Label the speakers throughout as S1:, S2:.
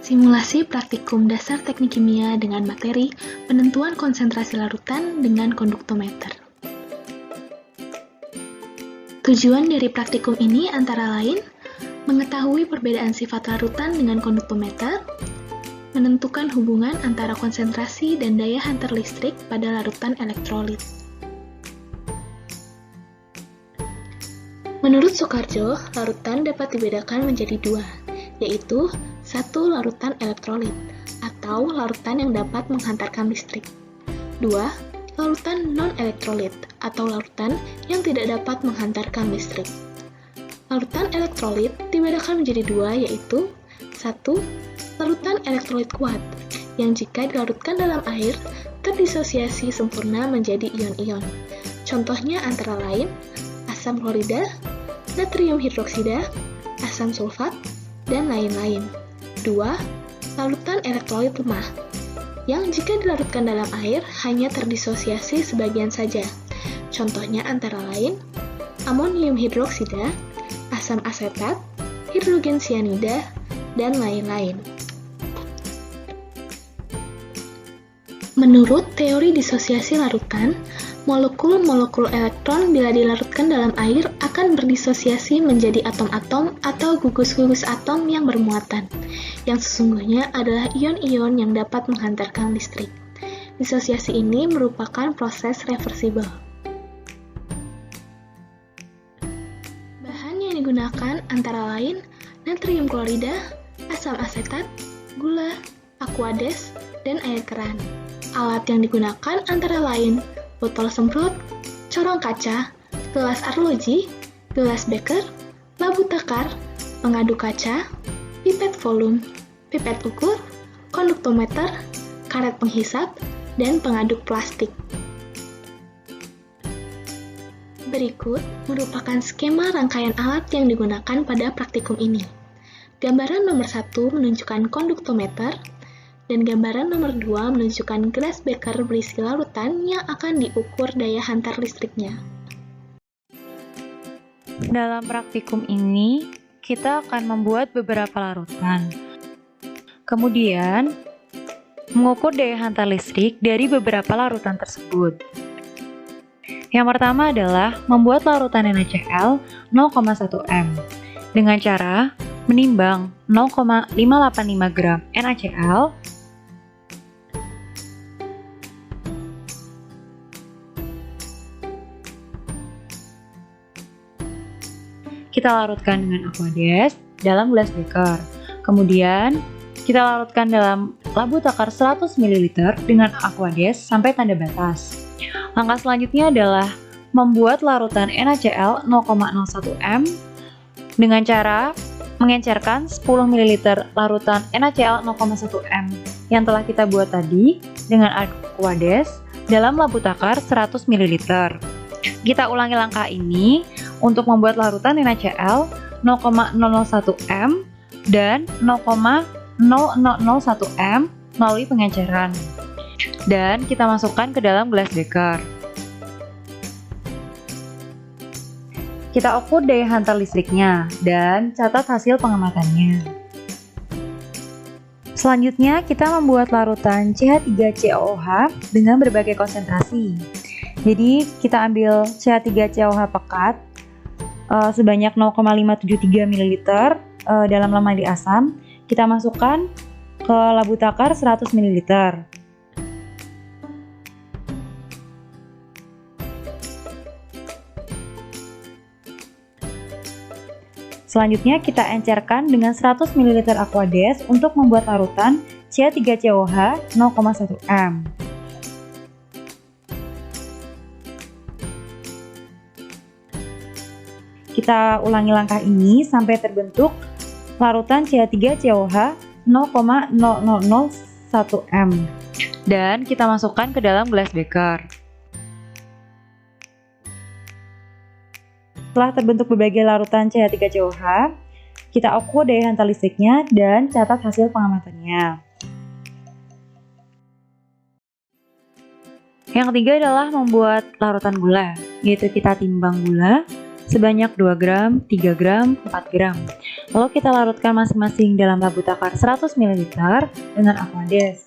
S1: Simulasi praktikum dasar teknik kimia dengan materi penentuan konsentrasi larutan dengan konduktometer. Tujuan dari praktikum ini antara lain mengetahui perbedaan sifat larutan dengan konduktometer, menentukan hubungan antara konsentrasi dan daya hantar listrik pada larutan elektrolit. Menurut Soekarjo, larutan dapat dibedakan menjadi dua, yaitu satu larutan elektrolit, atau larutan yang dapat menghantarkan listrik. Dua, larutan non-elektrolit, atau larutan yang tidak dapat menghantarkan listrik. Larutan elektrolit dibedakan menjadi dua, yaitu satu, larutan elektrolit kuat, yang jika dilarutkan dalam air, terdisosiasi sempurna menjadi ion-ion. Contohnya antara lain, asam klorida, natrium hidroksida, asam sulfat, dan lain-lain. 2. Larutan elektrolit lemah, yang jika dilarutkan dalam air hanya terdisosiasi sebagian saja. Contohnya antara lain, amonium hidroksida, asam asetat, hidrogen sianida, dan lain-lain. Menurut teori disosiasi larutan, molekul-molekul elektron bila dilarutkan dalam air akan berdisosiasi menjadi atom-atom atau gugus-gugus atom yang bermuatan, yang sesungguhnya adalah ion-ion yang dapat menghantarkan listrik. Disosiasi ini merupakan proses reversibel. Bahan yang digunakan antara lain natrium klorida, asam asetat, gula, aquades, dan air keran. Alat yang digunakan antara lain botol semprot, corong kaca, gelas arloji, gelas beker, labu takar, pengaduk kaca, pipet volume, pipet ukur, konduktometer, karet penghisap, dan pengaduk plastik. Berikut merupakan skema rangkaian alat yang digunakan pada praktikum ini. Gambaran nomor 1 menunjukkan konduktometer, dan gambaran nomor 2 menunjukkan gelas beker berisi larutan yang akan diukur daya hantar listriknya.
S2: Dalam praktikum ini, kita akan membuat beberapa larutan. Kemudian, mengukur daya hantar listrik dari beberapa larutan tersebut. Yang pertama adalah membuat larutan NaCl 0,1 m dengan cara menimbang 0,585 gram NaCl kita larutkan dengan aquades dalam gelas beker. Kemudian, kita larutkan dalam labu takar 100 ml dengan aquades sampai tanda batas. Langkah selanjutnya adalah membuat larutan NaCl 0,01 m dengan cara mengencerkan 10 ml larutan NaCl 0,1 m yang telah kita buat tadi dengan aquades dalam labu takar 100 ml. Kita ulangi langkah ini untuk membuat larutan NaCl 0,001 m dan 0,0001 m melalui pengenceran. Dan kita masukkan ke dalam gelas beker. Kita ukur daya hantar listriknya dan catat hasil pengamatannya. Selanjutnya kita membuat larutan CH3COOH dengan berbagai konsentrasi. Jadi kita ambil CH3COOH pekat sebanyak 0,573 ml dalam lemari asam. Kita masukkan ke labu takar 100 ml. Selanjutnya kita encerkan dengan 100 ml aquades untuk membuat larutan CH3COOH 0,1 m. Kita ulangi langkah ini sampai terbentuk larutan CH3COOH 0,0001 m. Dan kita masukkan ke dalam gelas beker. Setelah terbentuk berbagai larutan CH3COOH, kita ukur daya hantar listriknya dan catat hasil pengamatannya. Yang ketiga adalah membuat larutan gula, yaitu kita timbang gula sebanyak 2 gram, 3 gram, 4 gram. Lalu kita larutkan masing-masing dalam labu takar 100 ml dengan Aquades.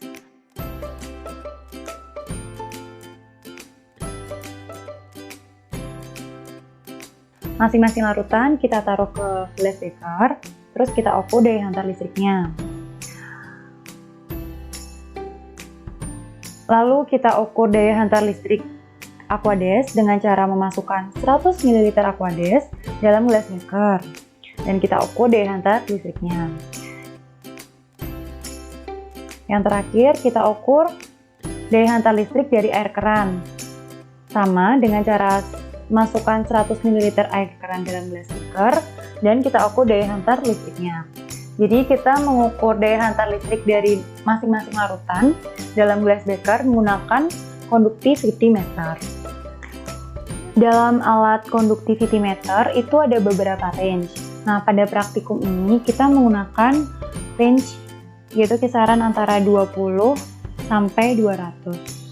S2: Masing-masing larutan kita taruh ke glass beaker, terus kita ukur daya hantar listriknya. Lalu kita ukur daya hantar listrik Aquades dengan cara memasukkan 100 ml Aquades dalam glass beaker dan kita ukur daya hantar listriknya. Yang terakhir kita ukur daya hantar listrik dari air keran, sama dengan cara masukkan 100 ml air keran dalam glass beaker dan kita ukur daya hantar listriknya. Jadi kita mengukur daya hantar listrik dari masing-masing larutan dalam glass beaker menggunakan conductivity meter. Dalam alat conductivity meter itu ada beberapa range. Nah, pada praktikum ini kita menggunakan range yaitu kisaran antara 20 sampai 200.